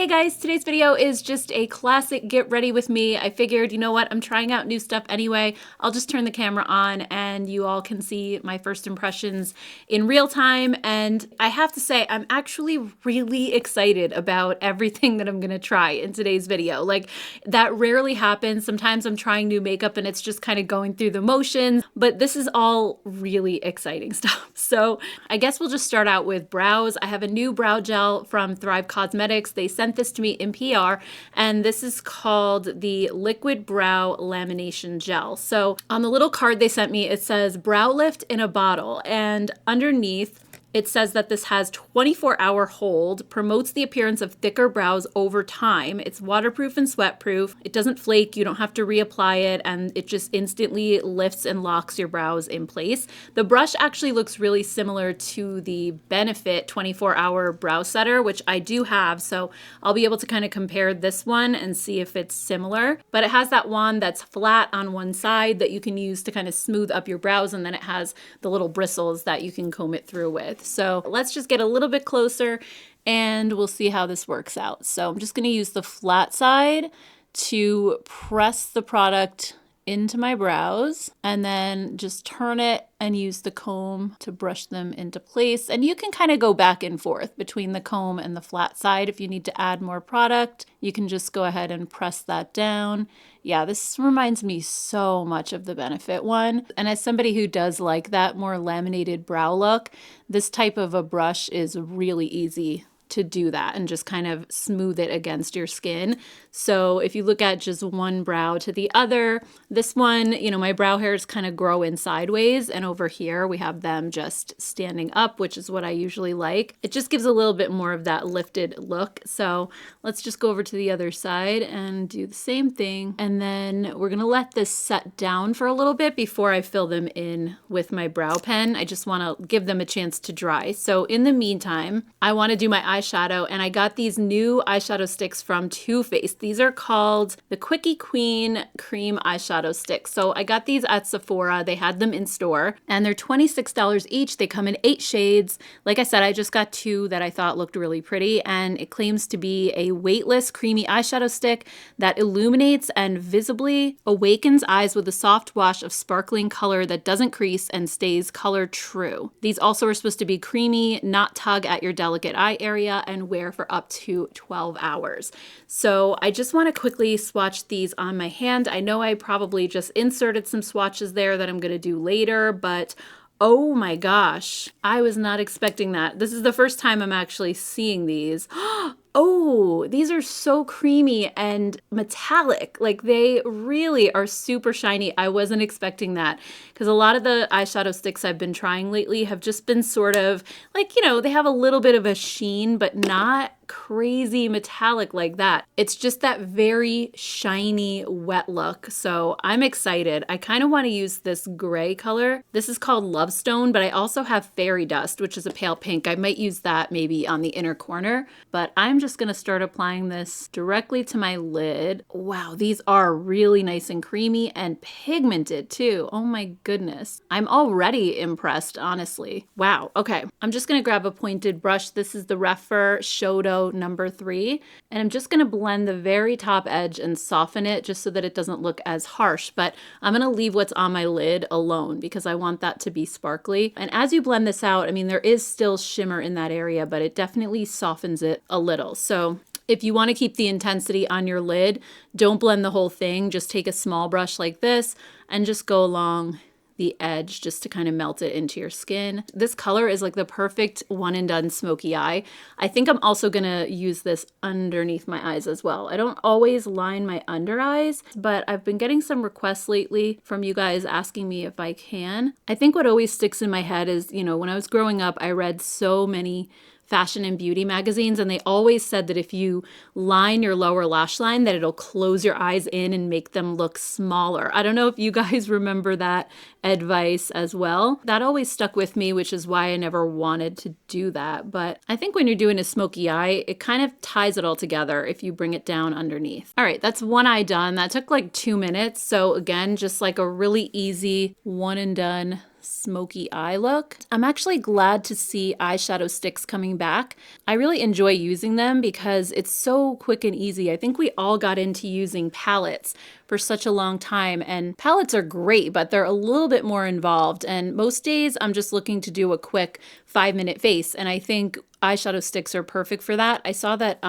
Hey guys, today's video is just a classic get ready with me. I figured, you know what, I'm trying out new stuff anyway. I'll just turn the camera on and you all can see my first impressions in real time. And I have to say, I'm actually really excited about everything that I'm gonna try in today's video. Like, that rarely happens. Sometimes I'm trying new makeup and it's just kind of going through the motions, but this is all really exciting stuff. So I guess we'll just start out with brows. I have a new brow gel from Thrive Cosmetics. They sent this to me in PR, and this is called the Liquid Brow Lamination Gel. So on the little card they sent me, it says brow lift in a bottle, and underneath it says that this has 24-hour hold, promotes the appearance of thicker brows over time. It's waterproof and sweatproof. It doesn't flake. You don't have to reapply it, and it just instantly lifts and locks your brows in place. The brush actually looks really similar to the Benefit 24-hour brow setter, which I do have, so I'll be able to kind of compare this one and see if it's similar. But it has that wand that's flat on one side that you can use to kind of smooth up your brows, and then it has the little bristles that you can comb it through with. So let's just get a little bit closer and we'll see how this works out. So I'm just going to use the flat side to press the product into my brows and then just turn it and use the comb to brush them into place. And you can kind of go back and forth between the comb and the flat side. If you need to add more product, you can just go ahead and press that down. Yeah, this reminds me so much of the Benefit one. And as somebody who does like that more laminated brow look, this type of a brush is really easy to do that and just kind of smooth it against your skin. So if you look at just one brow to the other, this one, you know, my brow hairs kind of grow in sideways, and over here we have them just standing up, which is what I usually like. It just gives a little bit more of that lifted look. So let's just go over to the other side and do the same thing. And then we're gonna let this set down for a little bit before I fill them in with my brow pen. I just wanna give them a chance to dry. So in the meantime, I wanna do my eyeshadow, and I got these new eyeshadow sticks from Too Faced. These are called the Quickie Queen Cream Eyeshadow Sticks. So I got these at Sephora. They had them in store, and they're $26 each. They come in 8 shades. Like I said, I just got 2 that I thought looked really pretty, and it claims to be a weightless, creamy eyeshadow stick that illuminates and visibly awakens eyes with a soft wash of sparkling color that doesn't crease and stays color true. These also are supposed to be creamy, not tug at your delicate eye area, and wear for up to 12 hours. So I just want to quickly swatch these on my hand. I know I probably just inserted some swatches there that I'm going to do later, but oh my gosh, I was not expecting that. This is the first time I'm actually seeing these. Oh, these are so creamy and metallic. Like, they really are super shiny. I wasn't expecting that, because a lot of the eyeshadow sticks I've been trying lately have just been sort of like, you know, they have a little bit of a sheen, but not crazy metallic like that. It's just that very shiny, wet look. So I'm excited. I kind of want to use this gray color. This is called Love Stone, but I also have Fairy Dust, which is a pale pink. I might use that maybe on the inner corner, but I'm just going to start applying this directly to my lid. Wow, these are really nice and creamy and pigmented too. Oh my goodness. I'm already impressed, honestly. Wow. Okay. I'm just going to grab a pointed brush. This is the Rephr Shodo number 3, and I'm just going to blend the very top edge and soften it just so that it doesn't look as harsh, but I'm going to leave what's on my lid alone because I want that to be sparkly. And as you blend this out, I mean, there is still shimmer in that area, but it definitely softens it a little. So if you want to keep the intensity on your lid, don't blend the whole thing. Just take a small brush like this and just go along the edge just to kind of melt it into your skin. This color is like the perfect one and done smoky eye. I think I'm also gonna use this underneath my eyes as well. I don't always line my under eyes, but I've been getting some requests lately from you guys asking me if I can. I think what always sticks in my head is, you know, when I was growing up, I read so many fashion and beauty magazines, and they always said that if you line your lower lash line, that it'll close your eyes in and make them look smaller. I don't know if you guys remember that advice as well. That always stuck with me, which is why I never wanted to do that. But I think when you're doing a smoky eye, it kind of ties it all together if you bring it down underneath. All right, that's one eye done. That took like 2 minutes. So again, just like a really easy one and done smoky eye look. I'm actually glad to see eyeshadow sticks coming back. I really enjoy using them because it's so quick and easy. I think we all got into using palettes for such a long time, and palettes are great, but they're a little bit more involved. And most days I'm just looking to do a quick 5-minute face, and I think eyeshadow sticks are perfect for that. I saw that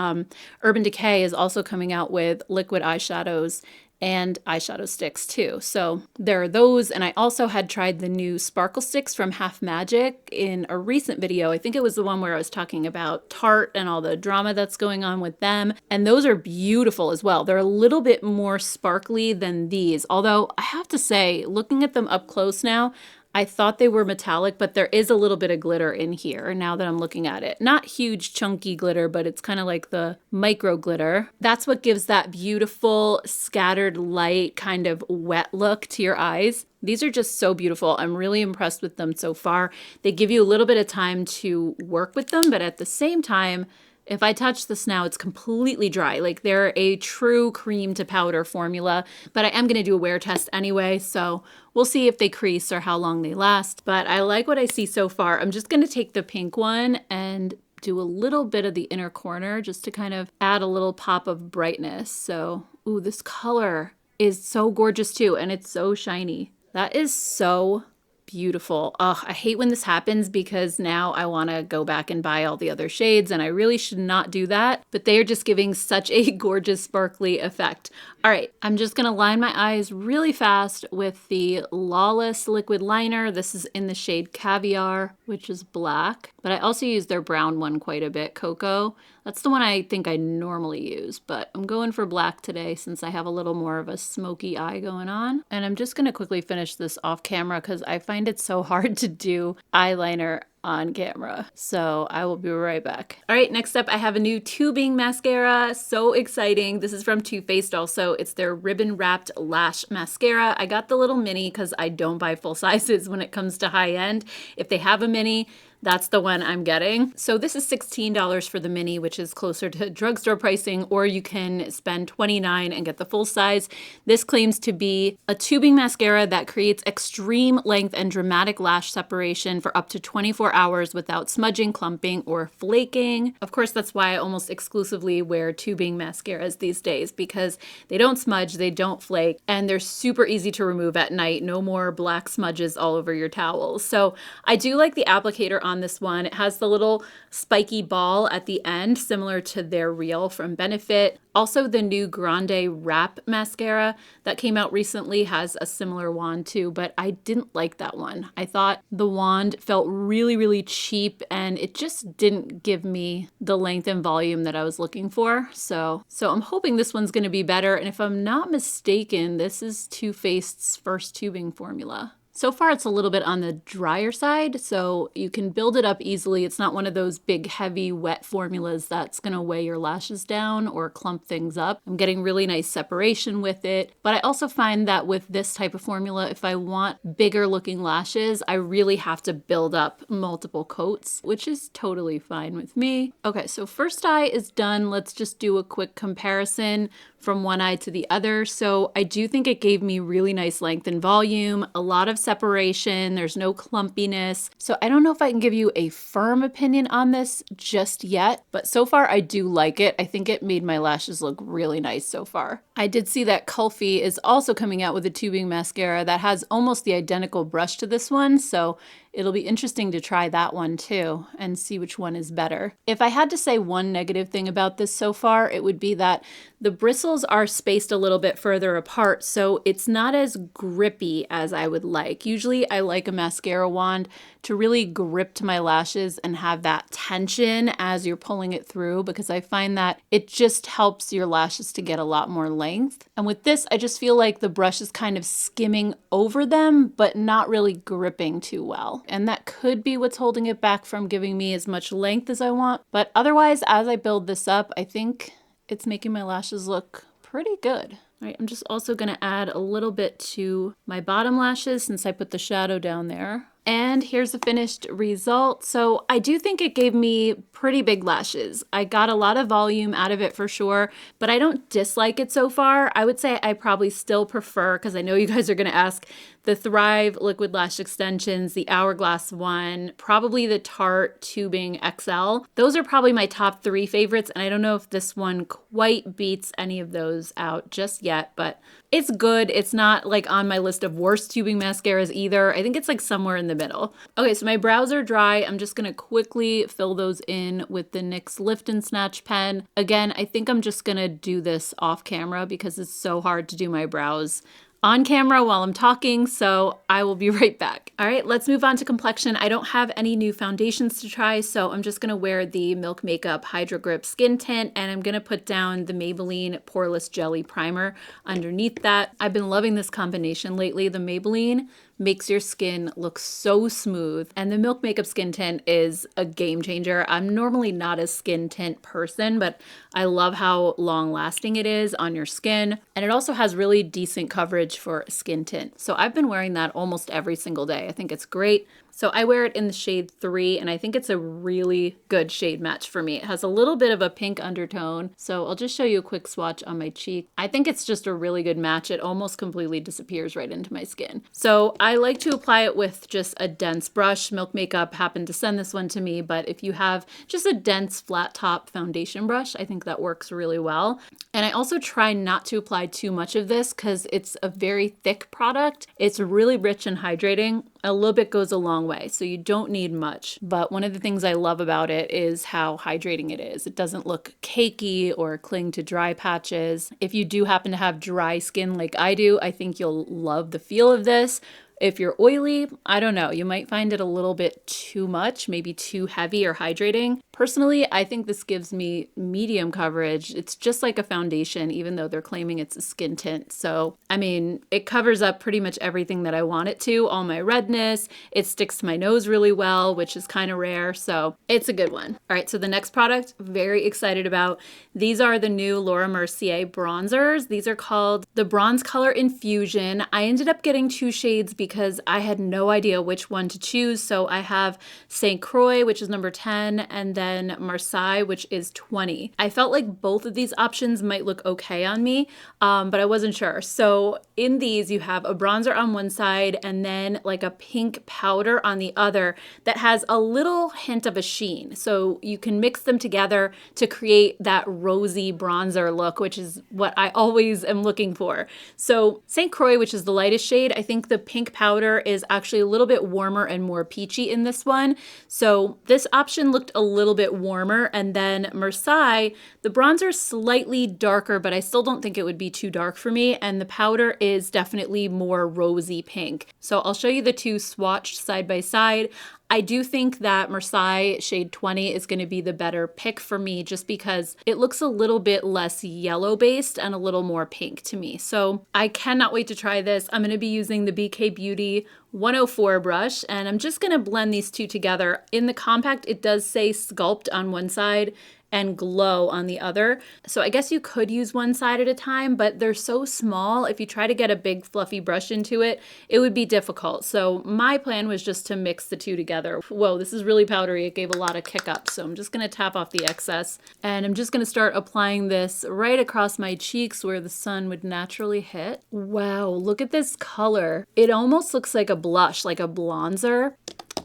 Urban Decay is also coming out with liquid eyeshadows and eyeshadow sticks too. So there are those, and I also had tried the new sparkle sticks from Half Magic in a recent video. I think it was the one where I was talking about Tarte and all the drama that's going on with them, and those are beautiful as well. They're a little bit more sparkly than these, although I have to say, looking at them up close now, I thought they were metallic, but there is a little bit of glitter in here now that I'm looking at it. Not huge chunky glitter, but it's kind of like the micro glitter. That's what gives that beautiful scattered light kind of wet look to your eyes. These are just so beautiful. I'm really impressed with them so far. They give you a little bit of time to work with them, but at the same time, if I touch this now, it's completely dry. Like they're a true cream to powder formula, but I am going to do a wear test anyway, so we'll see if they crease or how long they last. But I like what I see so far. I'm just going to take the pink one and do a little bit of the inner corner just to kind of add a little pop of brightness. So, ooh, this color is so gorgeous too, and it's so shiny. That is so beautiful. Ugh, I hate when this happens because now I want to go back and buy all the other shades, and I really should not do that, but they are just giving such a gorgeous sparkly effect. All right, I'm just going to line my eyes really fast with the Lawless liquid liner. This is in the shade Caviar, which is black, but I also use their brown one quite a bit, Cocoa. That's the one I think I normally use, but I'm going for black today since I have a little more of a smoky eye going on. And I'm just going to quickly finish this off camera because I find it so hard to do eyeliner on camera. So I will be right back. All right, next up I have a new tubing mascara. So exciting. This is from Too Faced also. It's their ribbon wrapped lash mascara. I got the little mini because I don't buy full sizes when it comes to high end. If they have a mini, that's the one I'm getting. So this is $16 for the mini, which is closer to drugstore pricing, or you can spend $29 and get the full size. This claims to be a tubing mascara that creates extreme length and dramatic lash separation for up to 24 hours without smudging, clumping, or flaking. Of course, that's why I almost exclusively wear tubing mascaras these days, because they don't smudge, they don't flake, and they're super easy to remove at night. No more black smudges all over your towels. So I do like the applicator on this one. It has the little spiky ball at the end, similar to their Real from Benefit. Also, the new Grande Wrap mascara that came out recently has a similar wand too, but I didn't like that one. I thought the wand felt really, really cheap, and it just didn't give me the length and volume that I was looking for. So I'm hoping this one's going to be better. And if I'm not mistaken, this is Too Faced's first tubing formula. So far, it's a little bit on the drier side, so you can build it up easily. It's not one of those big, heavy, wet formulas that's gonna weigh your lashes down or clump things up. I'm getting really nice separation with it, but I also find that with this type of formula, if I want bigger looking lashes, I really have to build up multiple coats, which is totally fine with me. Okay, so first eye is done. Let's just do a quick comparison from one eye to the other. So I do think it gave me really nice length and volume, a lot of separation, there's no clumpiness. So I don't know if I can give you a firm opinion on this just yet, but so far I do like it. I think it made my lashes look really nice so far. I did see that Kulfi is also coming out with a tubing mascara that has almost the identical brush to this one, so it'll be interesting to try that one too and see which one is better. If I had to say one negative thing about this so far, it would be that the bristles are spaced a little bit further apart, so it's not as grippy as I would like. Usually I like a mascara wand to really grip to my lashes and have that tension as you're pulling it through, because I find that it just helps your lashes to get a lot more length. And with this, I just feel like the brush is kind of skimming over them, but not really gripping too well. And that could be what's holding it back from giving me as much length as I want. But otherwise, as I build this up, I think it's making my lashes look pretty good. All right, I'm just also gonna add a little bit to my bottom lashes since I put the shadow down there. And here's the finished result. So I do think it gave me pretty big lashes. I got a lot of volume out of it for sure, but I don't dislike it so far. I would say I probably still prefer, because I know you guys are gonna ask, the Thrive Liquid Lash Extensions, the Hourglass one, probably the Tarte Tubing XL. Those are probably my top 3 favorites, and I don't know if this one quite beats any of those out just yet, but it's good. It's not like on my list of worst tubing mascaras either. I think it's like somewhere in the middle. Okay, so my brows are dry. I'm just gonna quickly fill those in with the NYX Lift and Snatch pen. Again, I think I'm just gonna do this off camera because it's so hard to do my brows on camera while I'm talking, so I will be right back. All right, let's move on to complexion. I don't have any new foundations to try, so I'm just gonna wear the Milk Makeup Hydro Grip Skin Tint, and I'm gonna put down the Maybelline Poreless Jelly Primer underneath that. I've been loving this combination lately. The Maybelline makes your skin look so smooth, and the Milk Makeup Skin Tint is a game changer. I'm normally not a skin tint person, but I love how long lasting it is on your skin, and it also has really decent coverage for a skin tint. So I've been wearing that almost every single day. I think it's great. So I wear it in the shade 3, and I think it's a really good shade match for me. It has a little bit of a pink undertone, so I'll just show you a quick swatch on my cheek. I think it's just a really good match. It almost completely disappears right into my skin. So I like to apply it with just a dense brush. Milk Makeup happened to send this one to me, but if you have just a dense flat top foundation brush, I think that works really well. And I also try not to apply too much of this because it's a very thick product. It's really rich and hydrating. A little bit goes a long way, so you don't need much. But one of the things I love about it is how hydrating it is. It doesn't look cakey or cling to dry patches. If you do happen to have dry skin like I do, I think you'll love the feel of this. If you're oily, I don't know, you might find it a little bit too much, maybe too heavy or hydrating. Personally, I think this gives me medium coverage. It's just like a foundation, even though they're claiming it's a skin tint. So, I mean, it covers up pretty much everything that I want it to, all my redness. It sticks to my nose really well, which is kind of rare. So it's a good one. All right, so the next product, very excited about. These are the new Laura Mercier Bronzers. These are called the Bronze Color Infusion. I ended up getting 2 shades because I had no idea which one to choose. So I have St. Croix, which is number 10, and then Marseille, which is 20. I felt like both of these options might look okay on me, but I wasn't sure. So in these, you have a bronzer on one side and then like a pink powder on the other that has a little hint of a sheen. So you can mix them together to create that rosy bronzer look, which is what I always am looking for. So St. Croix, which is the lightest shade, I think the pink powder is actually a little bit warmer and more peachy in this one. So this option looked a little bit warmer. And then Marseille, the bronzer is slightly darker, but I still don't think it would be too dark for me. And the powder is definitely more rosy pink. So I'll show you the two swatched side by side. I do think that Marseille shade 20 is going to be the better pick for me just because it looks a little bit less yellow based and a little more pink to me. So I cannot wait to try this. I'm going to be using the BK Beauty 104 brush, and I'm just going to blend these two together. In the compact, it does say Sculpt on one side and Glow on the other. So I guess you could use one side at a time, but they're so small. If you try to get a big fluffy brush into it, it would be difficult. So my plan was just to mix the two together. Whoa, this is really powdery. It gave a lot of kick up. So I'm just gonna tap off the excess, and I'm just gonna start applying this right across my cheeks where the sun would naturally hit. Wow, look at this color. It almost looks like a blush, like a bronzer.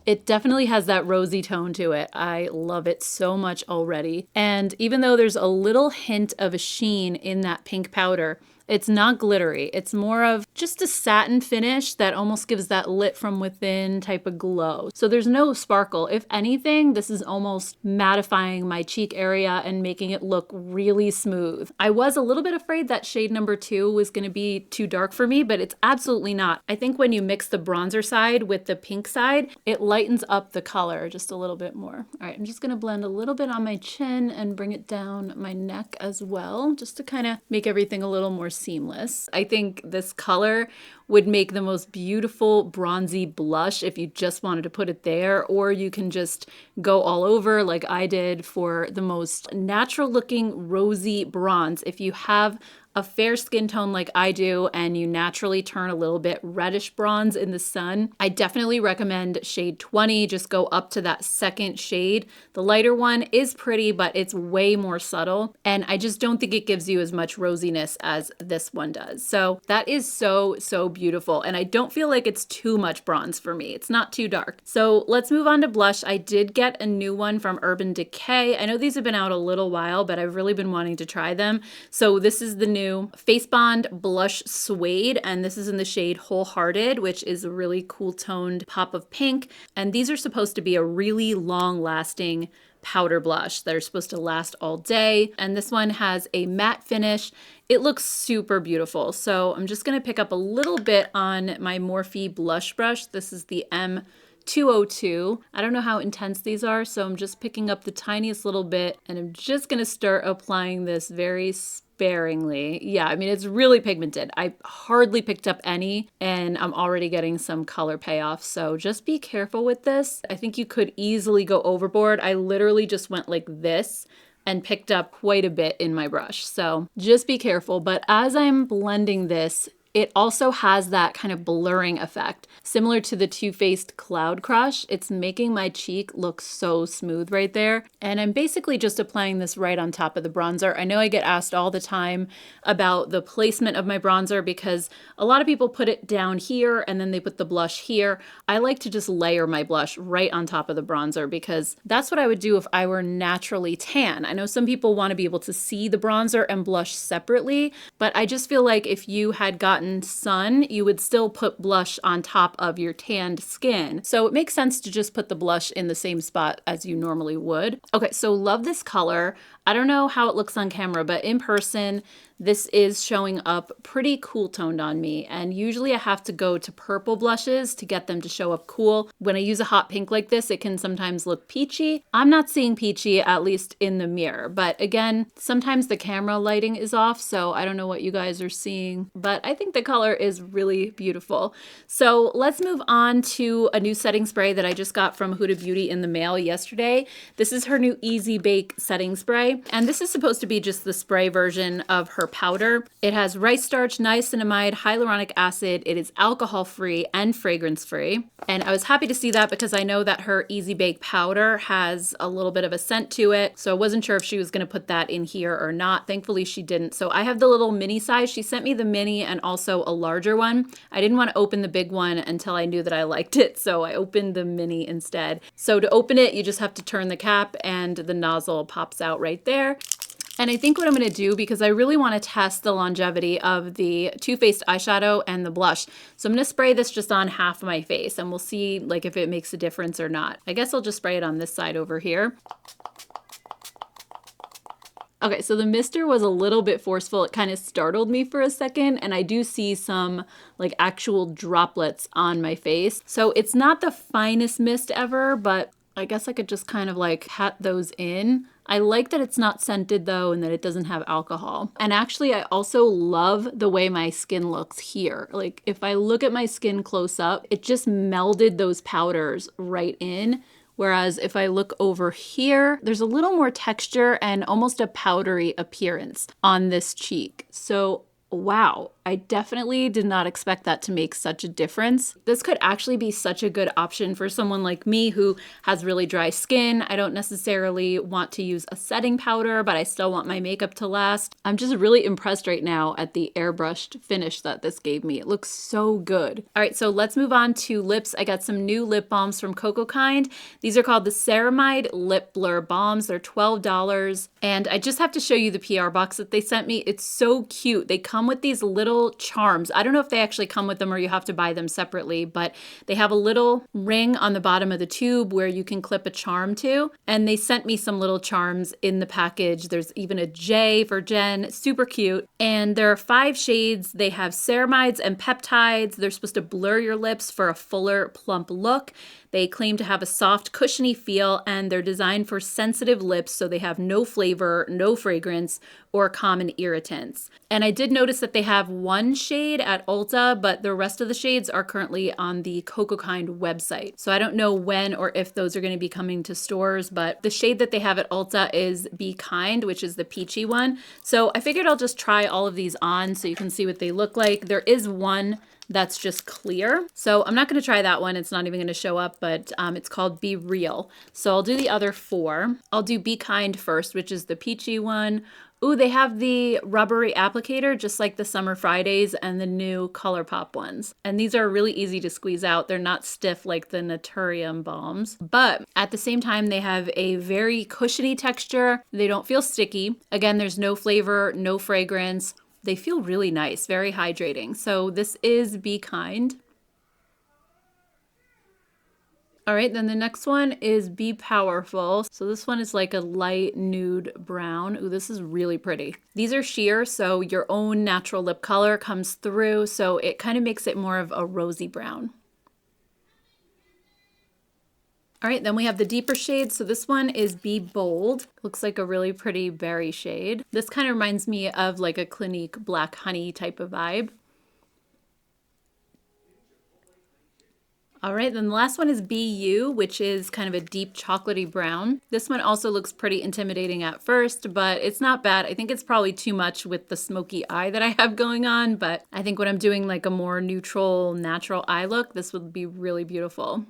It definitely has that rosy tone to it. I love it so much already. And even though there's a little hint of a sheen in that pink powder, it's not glittery. It's more of just a satin finish that almost gives that lit from within type of glow. So there's no sparkle. If anything, this is almost mattifying my cheek area and making it look really smooth. I was a little bit afraid that shade number 2 was gonna be too dark for me, but it's absolutely not. I think when you mix the bronzer side with the pink side, it lightens up the color just a little bit more. All right, I'm just gonna blend a little bit on my chin and bring it down my neck as well, just to kind of make everything a little more seamless. I think this color would make the most beautiful bronzy blush if you just wanted to put it there, or you can just go all over like I did for the most natural looking rosy bronze. If you have a fair skin tone like I do and you naturally turn a little bit reddish bronze in the sun, I definitely recommend shade 20. Just go up to that second shade. The lighter one is pretty, but it's way more subtle, and I just don't think it gives you as much rosiness as this one does. So that is so beautiful, and I don't feel like it's too much bronze for me. It's not too dark. So let's move on to blush. I did get a new one from Urban Decay. I know these have been out a little while, but I've really been wanting to try them. So this is the new Face Bond Blush Suede, and this is in the shade Wholehearted, which is a really cool toned pop of pink. And these are supposed to be a really long lasting powder blush that are supposed to last all day. And this one has a matte finish. It looks super beautiful. So I'm just going to pick up a little bit on my Morphe blush brush. This is the M202. I don't know how intense these are, so I'm just picking up the tiniest little bit, and I'm just going to start applying this very sparingly. Yeah, I mean, it's really pigmented. I hardly picked up any, and I'm already getting some color payoff. So just be careful with this. I think you could easily go overboard. I literally just went like this and picked up quite a bit in my brush. So just be careful. But as I'm blending this, it also has that kind of blurring effect, similar to the Too Faced Cloud Crush. It's making my cheek look so smooth right there. And I'm basically just applying this right on top of the bronzer. I know I get asked all the time about the placement of my bronzer because a lot of people put it down here and then they put the blush here. I like to just layer my blush right on top of the bronzer because that's what I would do if I were naturally tan. I know some people want to be able to see the bronzer and blush separately, but I just feel like if you had gotten sun, you would still put blush on top of your tanned skin. So it makes sense to just put the blush in the same spot as you normally would. Okay, so love this color. I don't know how it looks on camera, but in person, this is showing up pretty cool toned on me. And usually I have to go to purple blushes to get them to show up cool. When I use a hot pink like this, it can sometimes look peachy. I'm not seeing peachy, at least in the mirror. But again, sometimes the camera lighting is off, so I don't know what you guys are seeing. But I think the color is really beautiful. So let's move on to a new setting spray that I just got from Huda Beauty in the mail yesterday. This is her new Easy Bake setting spray. And this is supposed to be just the spray version of her powder. It has rice starch, niacinamide, hyaluronic acid. It is alcohol free and fragrance free. And I was happy to see that because I know that her Easy Bake powder has a little bit of a scent to it. So I wasn't sure if she was going to put that in here or not. Thankfully she didn't. So I have the little mini size. She sent me the mini and also a larger one. I didn't want to open the big one until I knew that I liked it. So I opened the mini instead. So to open it, you just have to turn the cap and the nozzle pops out right there. And I think what I'm going to do, because I really want to test the longevity of the Too Faced eyeshadow and the blush. So I'm going to spray this just on half of my face and we'll see like if it makes a difference or not. I guess I'll just spray it on this side over here. Okay, so the mister was a little bit forceful. It kind of startled me for a second, and I do see some like actual droplets on my face. So it's not the finest mist ever, but I guess I could just kind of like pat those in. I like that it's not scented though, and that it doesn't have alcohol. And actually, I also love the way my skin looks here. Like if I look at my skin close up, it just melded those powders right in. Whereas if I look over here, there's a little more texture and almost a powdery appearance on this cheek. So wow, I definitely did not expect that to make such a difference. This could actually be such a good option for someone like me who has really dry skin. I don't necessarily want to use a setting powder, but I still want my makeup to last. I'm just really impressed right now at the airbrushed finish that this gave me. It looks so good. All right, so let's move on to lips. I got some new lip balms from Cocokind. These are called the Ceramide Lip Blur Balms. They're $12. And I just have to show you the PR box that they sent me. It's so cute. They come with these little charms. I don't know if they actually come with them or you have to buy them separately, but they have a little ring on the bottom of the tube where you can clip a charm to. And they sent me some little charms in the package. There's even a J for Jen, super cute. And there are 5 shades. They have ceramides and peptides. They're supposed to blur your lips for a fuller, plump look. They claim to have a soft, cushiony feel, and they're designed for sensitive lips, so they have no flavor, no fragrance, or common irritants. And I did notice that they have one shade at Ulta, but the rest of the shades are currently on the Cocokind website. So I don't know when or if those are going to be coming to stores, but the shade that they have at Ulta is Be Kind, which is the peachy one. So I figured I'll just try all of these on so you can see what they look like. There is one that's just clear. So I'm not going to try that one. It's not even going to show up, but it's called Be Real. So I'll do the other four. I'll do Be Kind first, which is the peachy one. Ooh, they have the rubbery applicator, just like the Summer Fridays and the new ColourPop ones. And these are really easy to squeeze out. They're not stiff like the Naturium balms, but at the same time, they have a very cushiony texture. They don't feel sticky. Again, there's no flavor, no fragrance. They feel really nice, very hydrating. So this is Be Kind. All right, then the next one is Be Powerful. So this one is like a light nude brown. Ooh, this is really pretty. These are sheer, so your own natural lip color comes through, so it kind of makes it more of a rosy brown. All right, then we have the deeper shades. So this one is Be Bold. Looks like a really pretty berry shade. This kind of reminds me of like a Clinique Black Honey type of vibe. All right, then the last one is Be You, which is kind of a deep chocolatey brown. This one also looks pretty intimidating at first, but it's not bad. I think it's probably too much with the smoky eye that I have going on, but I think when I'm doing like a more neutral, natural eye look, this would be really beautiful.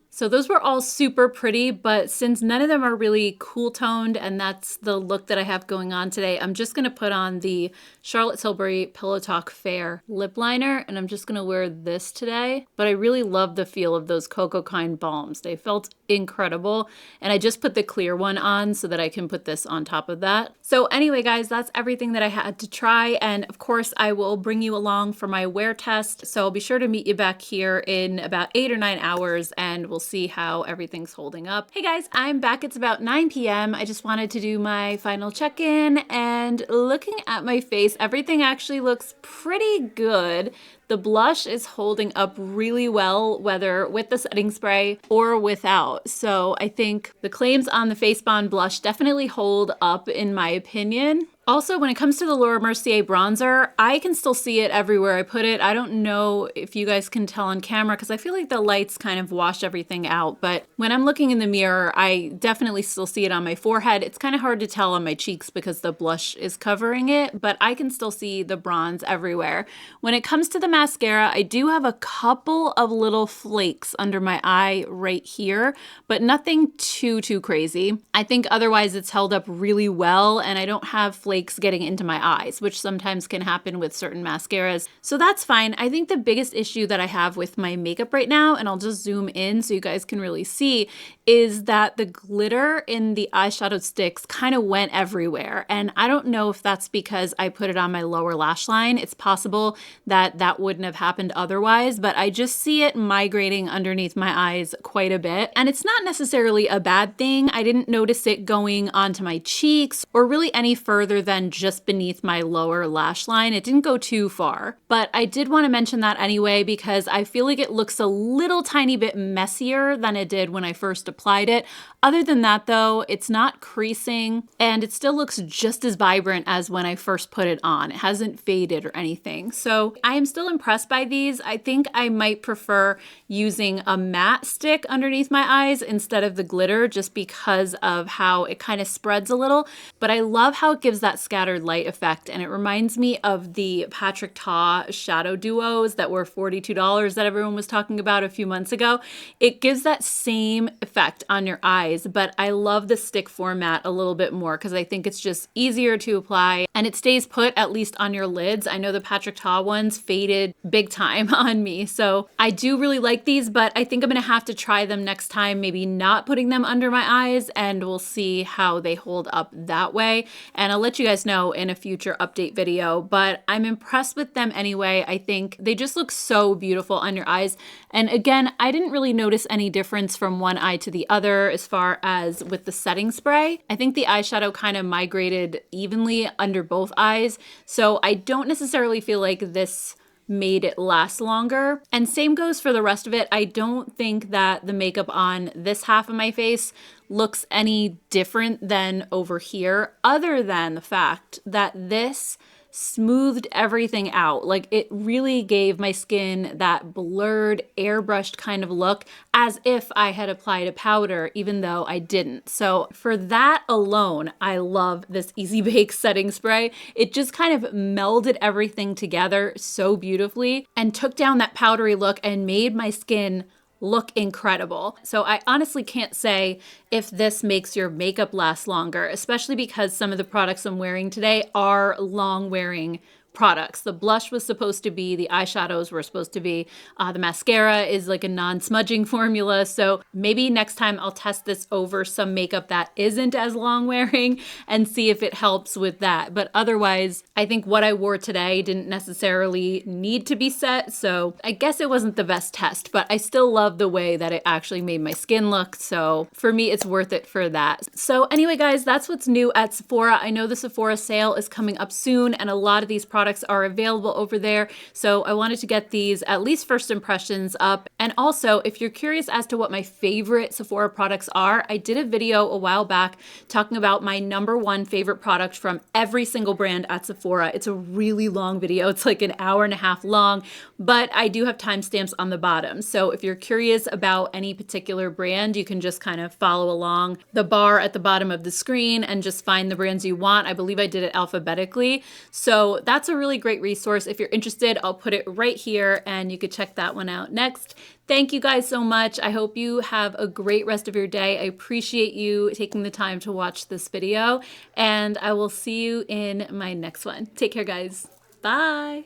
So those were all super pretty, but since none of them are really cool toned and that's the look that I have going on today, I'm just gonna put on the Charlotte Tilbury Pillow Talk Fair lip liner, and I'm just gonna wear this today. But I really love the feel of those Cocokind balms. They felt incredible, and I just put the clear one on so that I can put this on top of that. So anyway, guys, that's everything that I had to try, and of course I will bring you along for my wear test. So I'll be sure to meet you back here in about 8 or 9 hours, and we'll see how everything's holding up. Hey guys, I'm back. It's about 9 p.m. I just wanted to do my final check-in, and looking at my face, everything actually looks pretty good. The blush is holding up really well, whether with the setting spray or without. So I think the claims on the Face Bond blush definitely hold up in my opinion. Also, when it comes to the Laura Mercier bronzer, I can still see it everywhere I put it. I don't know if you guys can tell on camera because I feel like the lights kind of wash everything out. But when I'm looking in the mirror, I definitely still see it on my forehead. It's kind of hard to tell on my cheeks because the blush is covering it, but I can still see the bronze everywhere. When it comes to the mascara, I do have a couple of little flakes under my eye right here, but nothing too crazy. I think otherwise it's held up really well, and I don't have flakes getting into my eyes, which sometimes can happen with certain mascaras. So that's fine. I think the biggest issue that I have with my makeup right now, and I'll just zoom in so you guys can really see, is that the glitter in the eyeshadow sticks kind of went everywhere. And I don't know if that's because I put it on my lower lash line. It's possible that that wouldn't have happened otherwise, but I just see it migrating underneath my eyes quite a bit. And it's not necessarily a bad thing. I didn't notice it going onto my cheeks or really any further than just beneath my lower lash line. It didn't go too far, but I did want to mention that anyway because I feel like it looks a little tiny bit messier than it did when I first applied it. Other than that though, it's not creasing and it still looks just as vibrant as when I first put it on. It hasn't faded or anything. So I am still impressed by these. I think I might prefer using a matte stick underneath my eyes instead of the glitter just because of how it kind of spreads a little, but I love how it gives that scattered light effect, and it reminds me of the Patrick Ta shadow duos that were $42 that everyone was talking about a few months ago. It gives that same effect on your eyes, but I love the stick format a little bit more because I think it's just easier to apply and it stays put at least on your lids. I know the Patrick Ta ones faded big time on me, so I do really like these, but I think I'm gonna have to try them next time, maybe not putting them under my eyes, and we'll see how they hold up that way. And I'll let you guys know in a future update video, but I'm impressed with them anyway. I think they just look so beautiful on your eyes. And again, I didn't really notice any difference from one eye to the other as far as with the setting spray. I think the eyeshadow kind of migrated evenly under both eyes. So I don't necessarily feel like this made it last longer. And same goes for the rest of it. I don't think that the makeup on this half of my face looks any different than over here, other than the fact that this smoothed everything out. Like, it really gave my skin that blurred, airbrushed kind of look, as if I had applied a powder, even though I didn't. So for that alone, I love this Easy Bake setting spray. It just kind of melded everything together so beautifully and took down that powdery look and made my skin look incredible. So I honestly can't say if this makes your makeup last longer, especially because some of the products I'm wearing today are long wearing products. The blush was supposed to be, the eyeshadows were supposed to be, the mascara is like a non-smudging formula. So maybe next time I'll test this over some makeup that isn't as long wearing and see if it helps with that. But otherwise, I think what I wore today didn't necessarily need to be set. So I guess it wasn't the best test, but I still love the way that it actually made my skin look. So for me, it's worth it for that. So anyway, guys, that's what's new at Sephora. I know the Sephora sale is coming up soon and a lot of these products are available over there. So I wanted to get these at least first impressions up. And also, if you're curious as to what my favorite Sephora products are, I did a video a while back talking about my #1 favorite product from every single brand at Sephora. It's a really long video. It's like an hour and a half long, but I do have timestamps on the bottom. So if you're curious about any particular brand, you can just kind of follow along the bar at the bottom of the screen and just find the brands you want. I believe I did it alphabetically. So that's a really great resource. If you're interested, I'll put it right here and you could check that one out next. Thank you guys so much. I hope you have a great rest of your day. I appreciate you taking the time to watch this video, and I will see you in my next one. Take care, guys. Bye.